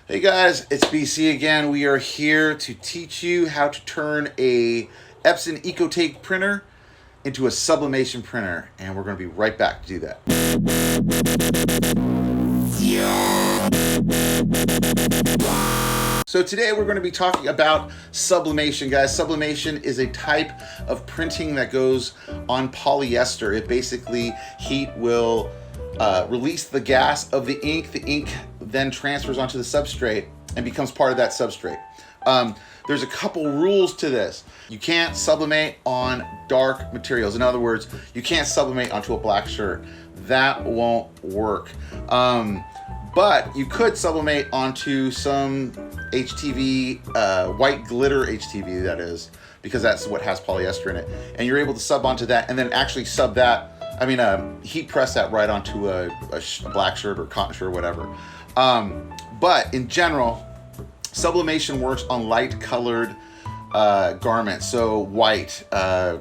Hey guys, it's BC again. We are here to teach you how to turn a Epson Ecotank printer into a sublimation printer, and we're going to be right back to do that. So today we're going to be talking about sublimation, guys. Sublimation is a type of printing that goes on polyester. It basically, heat will release the gas of the ink. The ink then transfers onto the substrate and becomes part of that substrate. There's a couple rules to this. You can't sublimate on dark materials. In other words, you can't sublimate onto a black shirt. That won't work. But you could sublimate onto some HTV, white glitter HTV, that is, because that's what has polyester in it. And you're able to sub onto that and then actually sub that, heat press that right onto a black shirt or cotton shirt or whatever. But in general, sublimation works on light colored garments. So white, a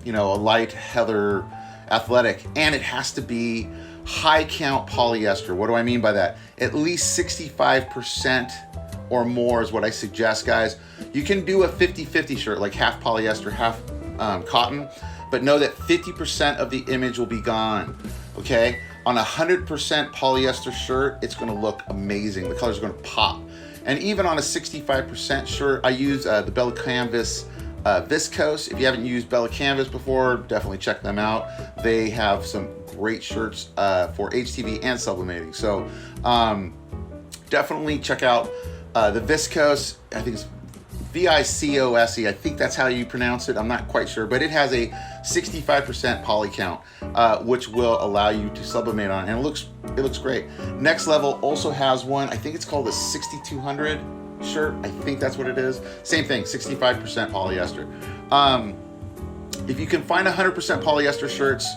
light heather athletic, and it has to be high count polyester. What do I mean by that? At least 65% or more is what I suggest, guys. You can do a 50-50 shirt, like half polyester, half cotton, but know that 50% of the image will be gone, okay? On a 100% polyester shirt, it's gonna look amazing. The colors are gonna pop. And even on a 65% shirt, I use the Bella Canvas viscose. If you haven't used Bella Canvas before, definitely check them out. They have some great shirts for HTV and sublimating. So definitely check out the viscose. I think it's VICOSE. I think that's how you pronounce it. I'm not quite sure, but it has a 65% poly count, which will allow you to sublimate on, and it looks great. Next Level also has one. I think it's called the 6200 shirt. I think that's what it is. Same thing, 65% polyester. If you can find 100% polyester shirts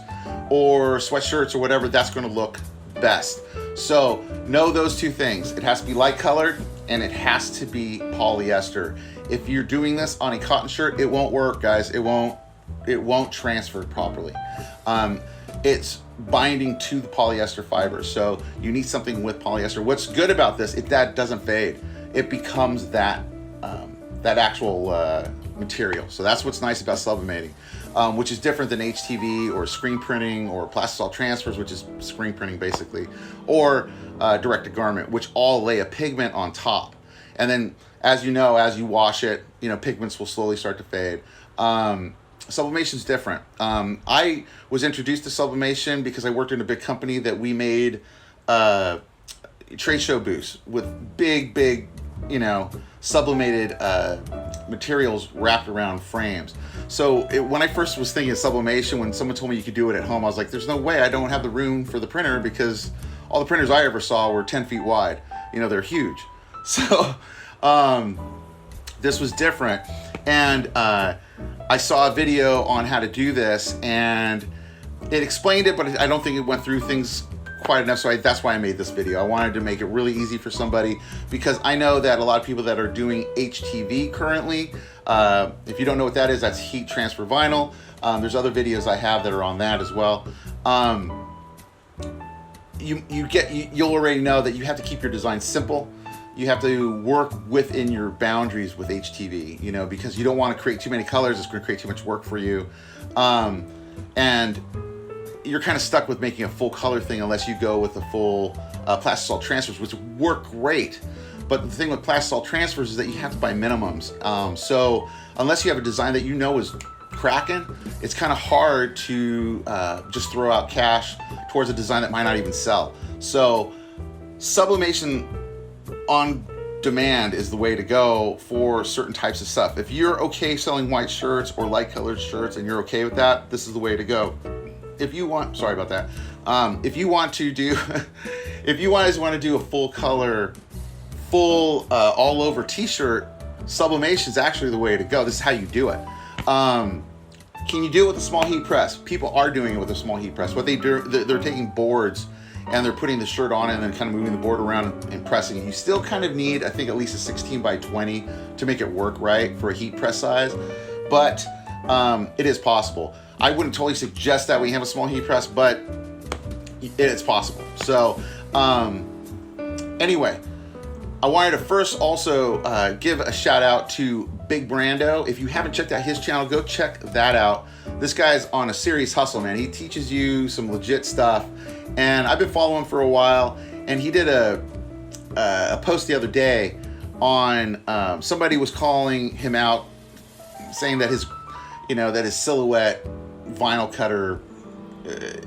or sweatshirts or whatever, that's going to look best. So know those two things. It has to be light colored and it has to be polyester. If you're doing this on a cotton shirt, it won't work, guys. It won't transfer properly. It's binding to the polyester fibers, so you need something with polyester. What's good about this, that doesn't fade. It becomes that actual material. So that's what's nice about sublimating, which is different than HTV or screen printing or plastisol transfers, which is screen printing basically, or direct to garment, which all lay a pigment on top. And then, as you wash it, pigments will slowly start to fade. Sublimation is different. I was introduced to sublimation because I worked in a big company that we made trade show booths with big, sublimated materials wrapped around frames. So when I first was thinking of sublimation, when someone told me you could do it at home, I was like, there's no way. I don't have the room for the printer, because all the printers I ever saw were 10 feet wide. They're huge. So this was different. And I saw a video on how to do this, and it explained it, but I don't think it went through things quite enough, so that's why I made this video. I wanted to make it really easy for somebody, because I know that a lot of people that are doing HTV currently, if you don't know what that is, that's heat transfer vinyl. There's other videos I have that are on that as well. You'll already know that you have to keep your design simple. You have to work within your boundaries with HTV, because you don't want to create too many colors. It's going to create too much work for you. And you're kind of stuck with making a full color thing unless you go with the full plastisol transfers, which work great. But the thing with plastisol transfers is that you have to buy minimums. So unless you have a design that is cracking, it's kind of hard to just throw out cash towards a design that might not even sell. So sublimation on demand is the way to go for certain types of stuff. If you're okay selling white shirts or light colored shirts and you're okay with that, this is the way to go. If you want, sorry about that. If you want to do, if you guys want to do a full color, all over t-shirt, sublimation is actually the way to go. This is how you do it. Can you do it with a small heat press? People are doing it with a small heat press. What they do, they're taking boards and they're putting the shirt on and then kind of moving the board around and pressing it. You still kind of need, I think, at least a 16 by 20 to make it work right for a heat press size, but it is possible. I wouldn't totally suggest that we have a small heat press, but it's possible. So anyway, I wanted to first also give a shout out to Big Brando. If you haven't checked out his channel, go check that out. This guy's on a serious hustle, man. He teaches you some legit stuff, and I've been following him for a while. And he did a post the other day on somebody was calling him out, saying that his silhouette vinyl cutter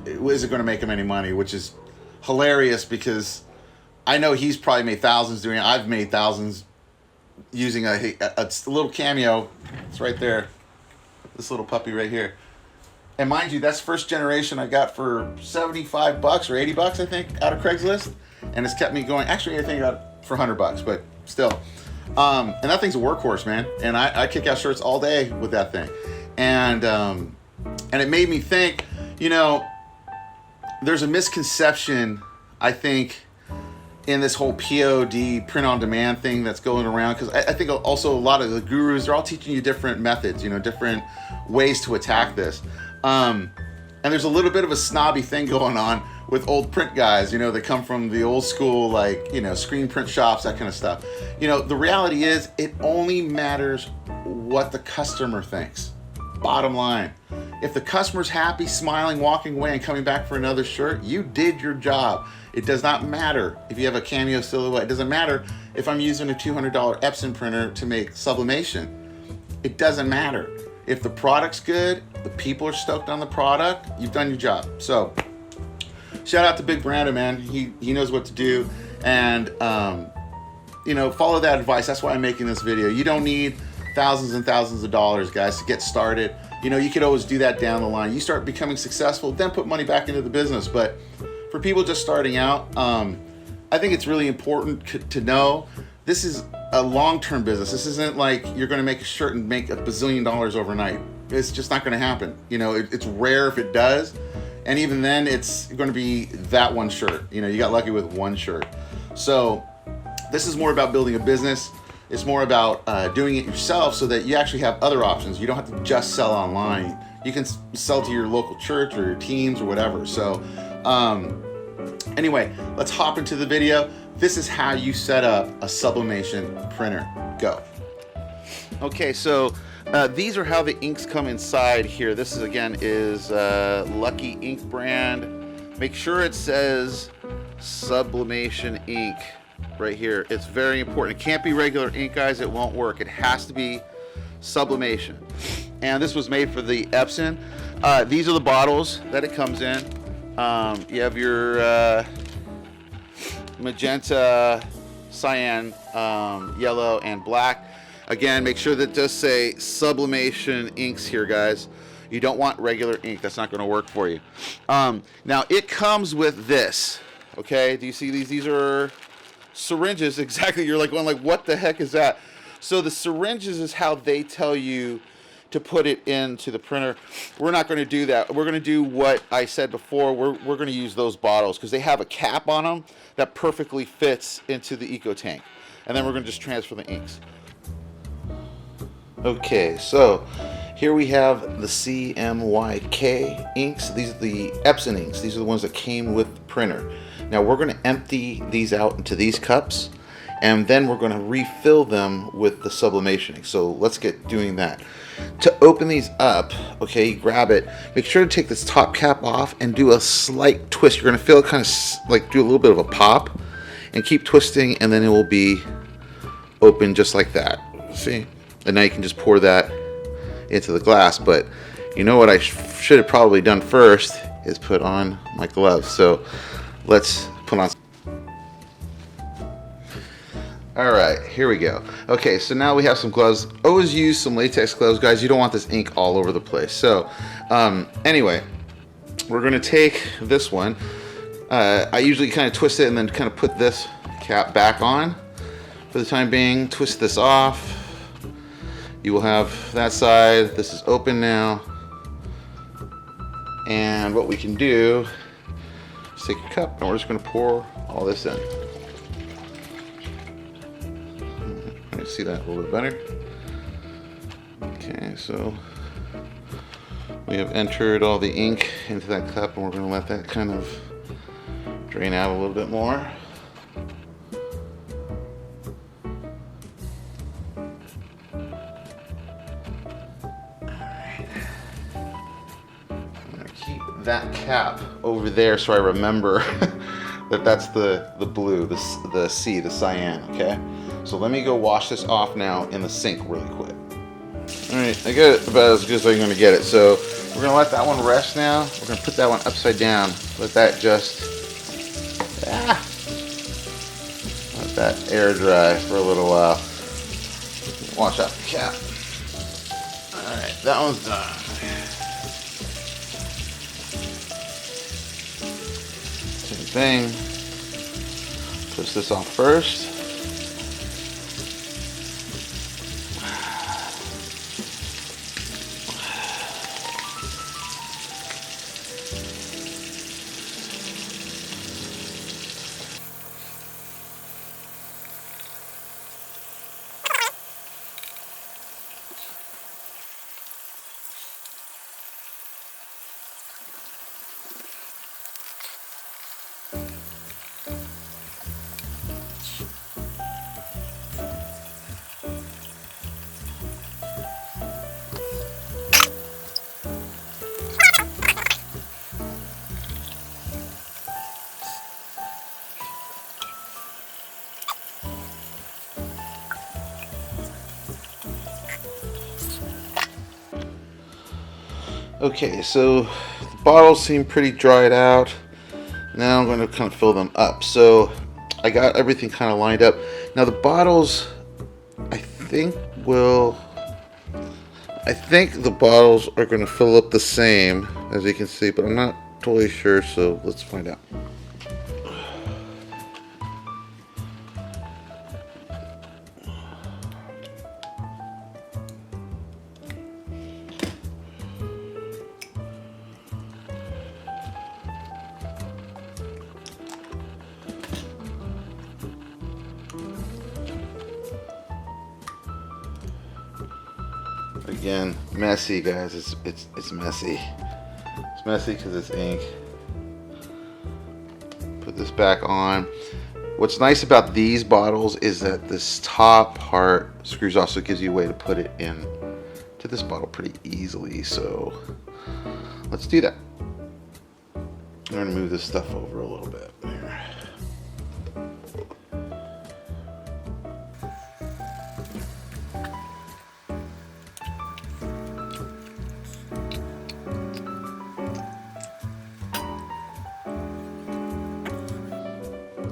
isn't going to make him any money, which is hilarious because I know he's probably made thousands doing it. I've made thousands using a little Cameo. It's right there. This little puppy right here. And mind you, that's first generation I got for 75 bucks or 80 bucks, I think, out of Craigslist. And it's kept me going. Actually, I think I got it for 100 bucks, but still. And that thing's a workhorse, man. And I kick out shirts all day with that thing. And it made me think, you know, there's a misconception, I think, in this whole POD, print on demand thing that's going around, because I think also a lot of the gurus, they're all teaching you different methods, you know, different ways to attack this. And there's a little bit of a snobby thing going on with old print guys, you know, that come from the old school, like, you know, screen print shops, that kind of stuff. You know, the reality is it only matters what the customer thinks. Bottom line. If the customer's happy, smiling, walking away, and coming back for another shirt, you did your job. It does not matter if you have a Cameo silhouette. It doesn't matter if I'm using a $200 Epson printer to make sublimation. It doesn't matter. If the product's good, the people are stoked on the product, you've done your job. So, shout out to Big Brando, man. He knows what to do. And, you know, follow that advice. That's why I'm making this video. You don't need thousands and thousands of dollars, guys, to get started. You know, you could always do that down the line. You start becoming successful, then put money back into the business. But for people just starting out, I think it's really important to know this is a long-term business. This isn't like you're going to make a shirt and make $1 bazillion overnight. It's just not going to happen. You know, it's rare if it does. And even then, it's going to be that one shirt. You know, you got lucky with one shirt. So this is more about building a business. It's more about doing it yourself so that you actually have other options. You don't have to just sell online. You can sell to your local church or your teams or whatever. So anyway, let's hop into the video. This is how you set up a sublimation printer. Go. Okay, so these are how the inks come inside here. This is, again, is Lucky Ink brand. Make sure it says Sublimation Ink right here. It's very important. It can't be regular ink, guys. It won't work. It has to be sublimation. And this was made for the Epson. These are the bottles that it comes in. You have your magenta, cyan, yellow, and black. Again, make sure that it does say Sublimation Inks here, guys. You don't want regular ink. That's not going to work for you. Now, it comes with this. Okay, do you see these? These are syringes. Exactly. You're like going like, what the heck is that? So the syringes is how they tell you to put it into the printer. We're not going to do that. We're going to do what I said before. We're going to use those bottles because they have a cap on them that perfectly fits into the Ecotank. And then we're going to just transfer the inks. Okay, so here we have the CMYK inks. These are the Epson inks. These are the ones that came with the printer. Now we're going to empty these out into these cups, and then we're going to refill them with the sublimation ink. So let's get doing that. To open these up, okay, you grab it. Make sure to take this top cap off and do a slight twist. You're going to feel it kind of like do a little bit of a pop, and keep twisting, and then it will be open just like that. See? And now you can just pour that into the glass. But you know what I should have probably done first is put on my gloves. So let's put on. All right, here we go. Okay, so now we have some gloves. Always use some latex gloves, guys. You don't want this ink all over the place. So anyway, we're going to take this one. I usually kind of twist it and then kind of put this cap back on for the time being. Twist this off. You will have that side. This is open now. And what we can do is take a cup and we're just going to pour all this in. Let me see that a little bit better. Okay, so we have entered all the ink into that cup, and we're going to let that kind of drain out a little bit more. that cap over there so I remember that that's the blue, the C, the cyan, okay? So let me go wash this off now in the sink really quick. All right, I got it about as good as I'm gonna get it. So we're gonna let that one rest now. We're gonna put that one upside down. Let that just, let that air dry for a little while. Wash out the cap. All right, that one's done. Same thing. Twist this off first. Okay, so the bottles seem pretty dried out. Now I'm going to kind of fill them up. So I got everything kind of lined up. Now the bottles, I think the bottles are going to fill up the same, as you can see, but I'm not totally sure, so let's find out. Again, messy, guys. It's messy. It's messy because it's ink. Put this back on. What's nice about these bottles is that this top part screws off, so it gives you a way to put it in to this bottle pretty easily. So let's do that. I'm gonna move this stuff over a little bit here.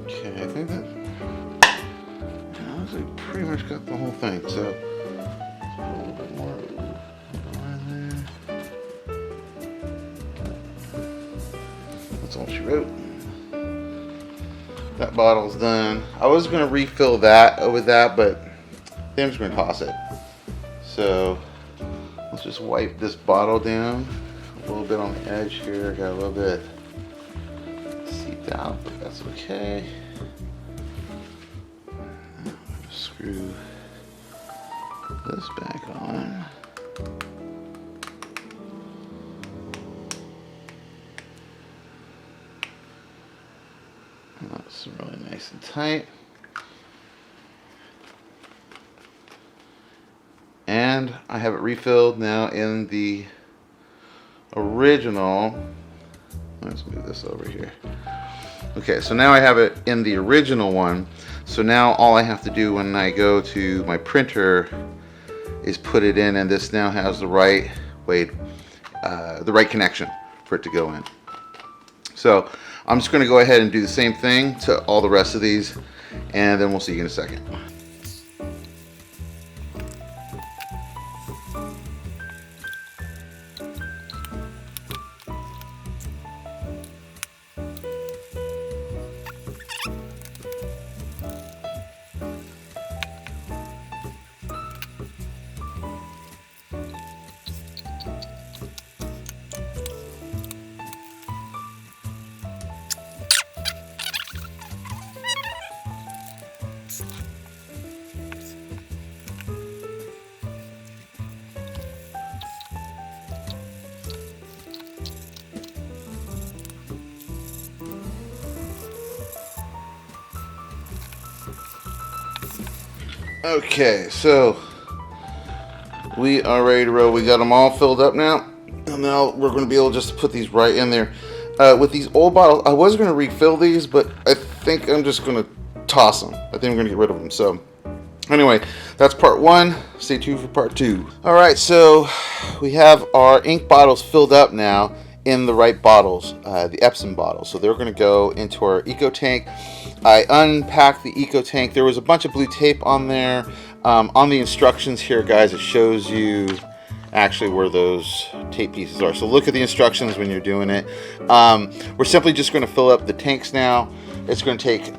Okay, I think that pretty much got the whole thing. So a little bit more on there. That's all she wrote. That bottle's done. I was going to refill that with that, but I think I'm just going to toss it. So let's just wipe this bottle down a little bit on the edge here. Got a little bit seeped out, but that's okay. Screw this back on. That's really nice and tight. And I have it refilled now in the original. Let's move this over here. Okay, so now I have it in the original one. So now all I have to do when I go to my printer is put it in, and this now has the right way, the right connection for it to go in. So I'm just going to go ahead and do the same thing to all the rest of these, and then we'll see you in a second. Okay, so we are ready to roll. We got them all filled up now. And now we're going to be able just to put these right in there. With these old bottles, I was going to refill these, but I think I'm just going to toss them. I think I'm going to get rid of them. So anyway, that's part one. Stay tuned for part two. All right, so we have our ink bottles filled up now in the right bottles, the Epson bottles. So they're going to go into our Ecotank. I unpacked the Ecotank. There was a bunch of blue tape on there. On the instructions here, guys, it shows you actually where those tape pieces are. So look at the instructions when you're doing it. We're simply just going to fill up the tanks now. It's going to take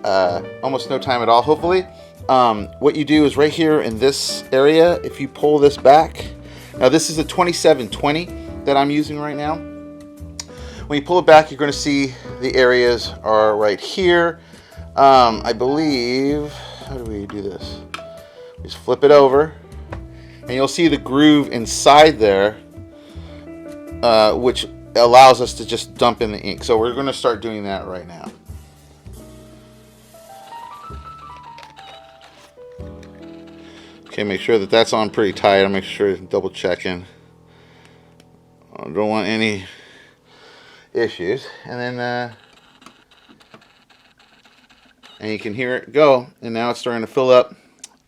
almost no time at all, hopefully. What you do is right here in this area, if you pull this back, now this is a 2720 that I'm using right now. When you pull it back, you're going to see the areas are right here. I believe, how do we do this? Just flip it over, and you'll see the groove inside there, which allows us to just dump in the ink. So we're going to start doing that right now. Okay, make sure that that's on pretty tight. I'll make sure double checking. I don't want any issues. And then and you can hear it go, and now it's starting to fill up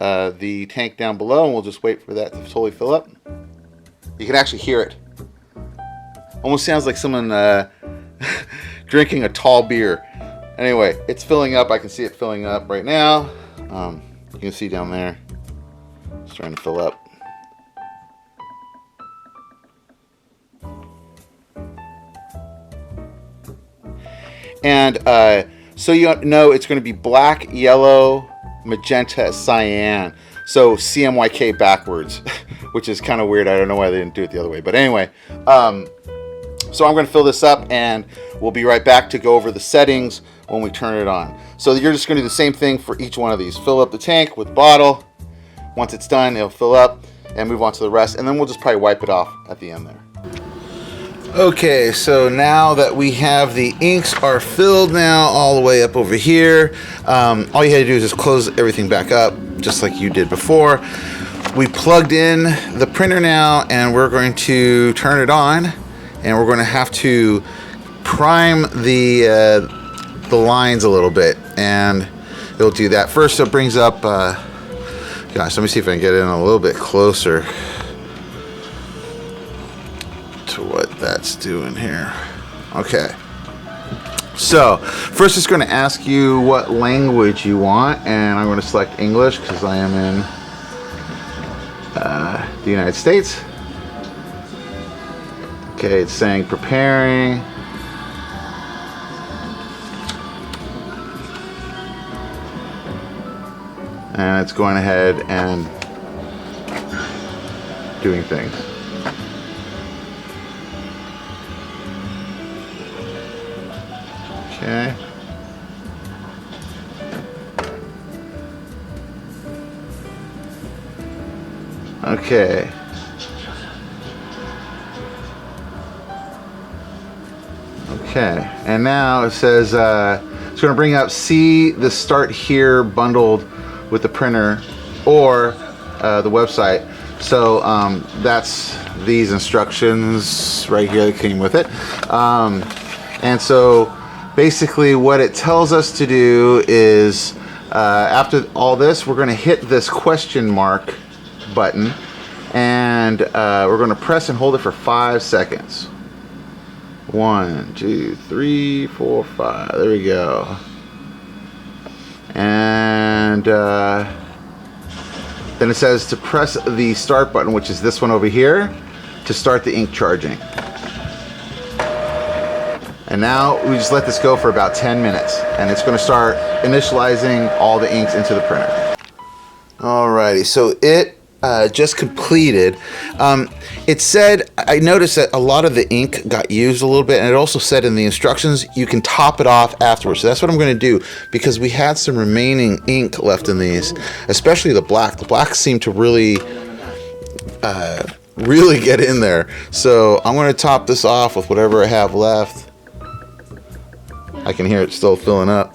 the tank down below, and we'll just wait for that to totally fill up. You can actually hear it. Almost sounds like someone drinking a tall beer. Anyway, it's filling up. I can see it filling up right now. You can see down there, it's starting to fill up. And so you know it's going to be black, yellow, magenta, cyan. So CMYK backwards, which is kind of weird. I don't know why they didn't do it the other way. But anyway, so I'm going to fill this up, and we'll be right back to go over the settings when we turn it on. So you're just going to do the same thing for each one of these. Fill up the tank with bottle. Once it's done, it'll fill up, and move on to the rest. And then we'll just probably wipe it off at the end there. Okay, so now that we have the inks are filled now all the way up over here, all you had to do is just close everything back up just like you did before. We plugged in the printer now, and we're going to turn it on, and we're going to have to prime the lines a little bit, and it'll do that. First it brings up, gosh, let me see if I can get in a little bit closer to what that's doing here. Okay, so first it's going to ask you what language you want, and I'm going to select English because I am in the United States. Okay, it's saying preparing. And it's going ahead and doing things. Okay. Okay. Okay. And now it says it's going to bring up see the start here bundled with the printer or the website. So that's these instructions right here that came with it. And so basically what it tells us to do is after all this, we're going to hit this question mark button, and we're going to press and hold it for 5 seconds. 1, 2, 3, 4, 5. There we go. And then it says to press the start button, which is this one over here, to start the ink charging. And now we just let this go for about 10 minutes, and it's going to start initializing all the inks into the printer. Alrighty, so it just completed. It said, I noticed that a lot of the ink got used a little bit, and it also said in the instructions you can top it off afterwards. So that's what I'm going to do, because we had some remaining ink left in these, especially the black. The black seemed to really get in there. So I'm going to top this off with whatever I have left. I can hear it still filling up.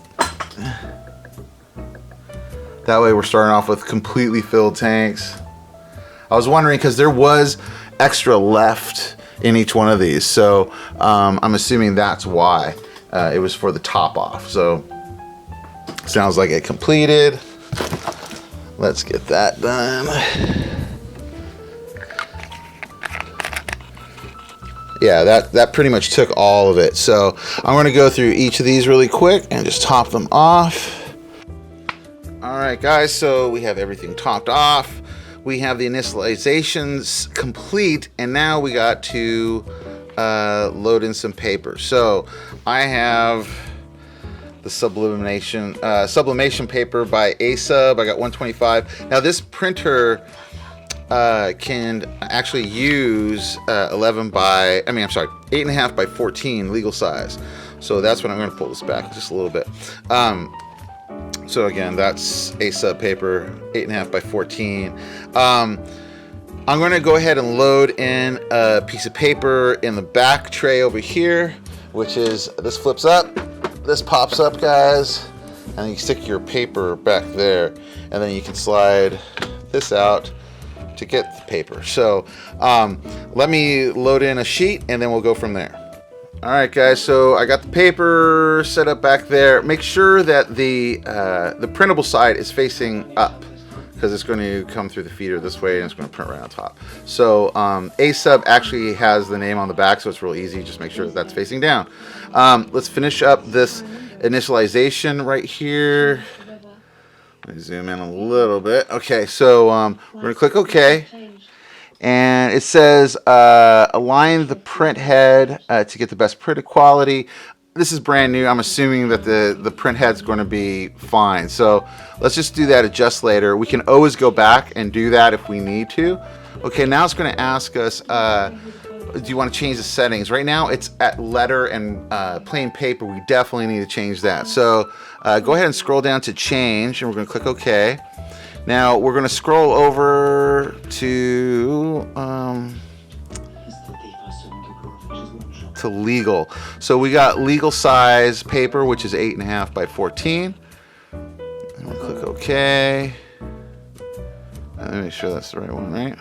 That way we're starting off with completely filled tanks. I was wondering, because there was extra left in each one of these. So I'm assuming that's why it was for the top off. So sounds like it completed. Let's get that done. Yeah, that pretty much took all of it. So I'm going to go through each of these really quick and just top them off. All right, guys, so we have everything topped off. We have the initializations complete, and now we got to load in some paper. So I have the sublimation paper by Asub. I got 125. Now this printer can actually use 8.5 by 14 legal size. So that's when I'm going to pull this back just a little bit. So again, that's Asub paper, 8.5 by 14. I'm going to go ahead and load in a piece of paper in the back tray over here, which is, this flips up, this pops up, guys, and you stick your paper back there, and then you can slide this out to get the paper. So let me load in a sheet and then we'll go from there. All right, guys, so I got the paper set up back there. Make sure that the printable side is facing up, because it's going to come through the feeder this way and it's going to print right on top. So Asub actually has the name on the back, so it's real easy. Just make sure that that's facing down. Let's finish up this initialization right here. Let me zoom in a little bit. Okay, so we're going to click OK. And it says align the print head to get the best print quality. This is brand new. I'm assuming that the print head's going to be fine. So let's just do that, adjust later. We can always go back and do that if we need to. Okay, now it's going to ask us, do you want to change the settings? Right now it's at letter and plain paper. We definitely need to change that. So go ahead and scroll down to change, and we're going to click OK. Now we're going to scroll over to legal. So we got legal size paper, which is 8.5 by 14. And we'll click OK. Let me make sure that's the right one, right?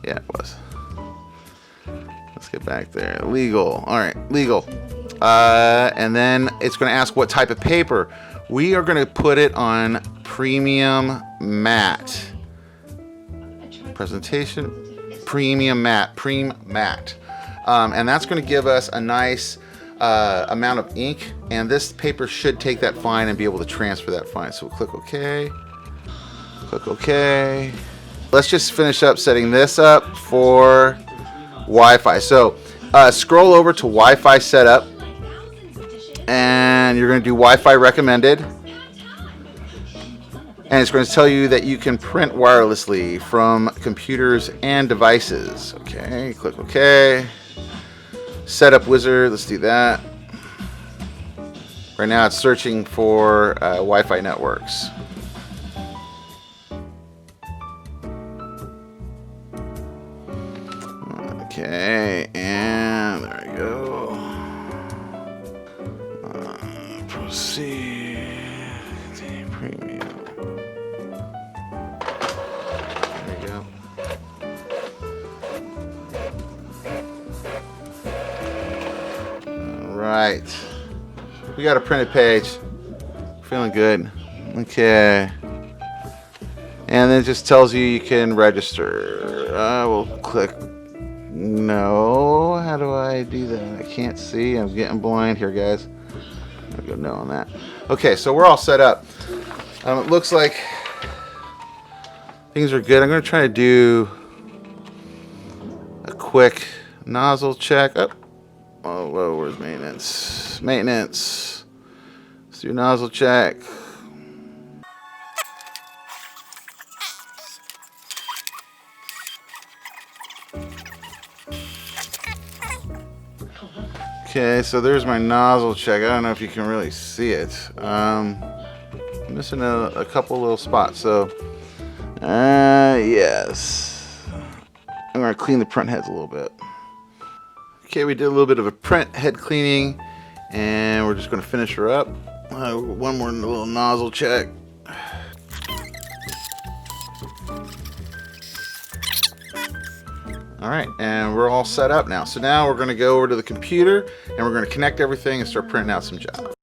Yeah, it was. Let's get back there. Legal. All right, legal. And then it's going to ask what type of paper. We are going to put it on premium matte. Presentation, premium matte, matte. And that's going to give us a nice amount of ink, and this paper should take that fine and be able to transfer that fine. So we'll click OK. Click OK. Let's just finish up setting this up for Wi-Fi. So scroll over to Wi-Fi setup, and you're going to do Wi-Fi recommended, and it's going to tell you that you can print wirelessly from computers and devices. Okay, click OK. Setup wizard, let's do that. Right now it's searching for Wi-Fi networks. Okay, and there we go. Proceed. Premium. There you go. All right. We got a printed page. Feeling good. Okay. And then it just tells you can register. We'll click no. How do I do that? I can't see. I'm getting blind here, guys. I'll go no on that. Okay, so we're all set up. It looks like things are good. I'm going to try to do a quick nozzle check. Oh, whoa, where's maintenance? Maintenance. Let's do nozzle check. Okay, so there's my nozzle check. I don't know if you can really see it. I'm missing a couple little spots. So, yes. I'm going to clean the print heads a little bit. Okay, we did a little bit of a print head cleaning, and we're just going to finish her up. One more little nozzle check. All right, and we're all set up now. So now we're gonna go over to the computer and we're gonna connect everything and start printing out some jobs.